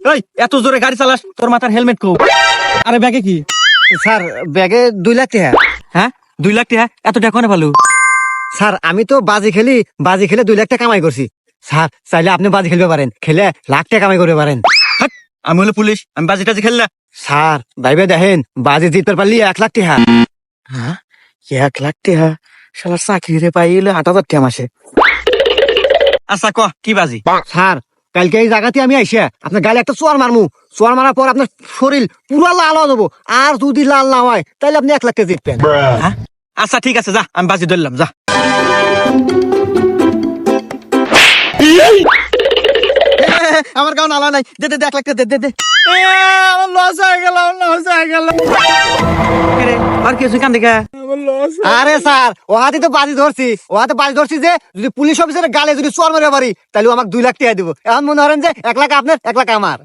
এই এত জোরে গাড়ি চালাস, তোর মাথার হেলমেট কো? আরে ব্যাগে কি? স্যার ব্যাগে 2 লাখ টাকা। হ্যাঁ 2 লাখ টাকা? এত টাকা কোনে ভালো? স্যার আমি তো বাজি খেলে 2 লাখ টাকা কামাই করছি। স্যার চাইলে আপনি বাজি খেলতে পারেন, খেলে লাখ টাকা কামাই করতে পারেন। হাট, আমি হলো পুলিশ, আমি বাজি টাজি খেললা। স্যার ভাইবে দেখেন, বাজি জিততে পারলি 1 লাখ টাকা। হ্যাঁ 1 লাখ টাকা? শালার চাকরি রে পাইলে 8,000 টাকা মাসে। আচ্ছা ক কি বাজি? স্যার কালকে এই জায়গাতে আমি আইসা আপনার গালে একটা চোয়ার মারমু, চোয়ার মারার পর আপনার শরীর পুরো লাল হয়ে যাবো, আর যদি লাল না হয় তাহলে আপনি 1 লাখ টাকা জিতবেন। হ্যাঁ আচ্ছা ঠিক আছে, যা আমি বাজি ধরলাম, যা। আমার কাউ নালা নাই, দে দে দে 1 লাখ টাকা দে দে দে। আমার লস হয়ে গেল, লস হয়ে গেল। আর কিছু কান দেখা? আরে স্যার ও হাতে তো বাজি ধরছি যে যদি পুলিশ অফিসারের গালে যদি চোয়ার মারে পারি তাহলে ও আমাকে 2 লাখ টাকা দিব। এখন মনে করেন যে 1 লাখ আপনার 1 লাখ আমার।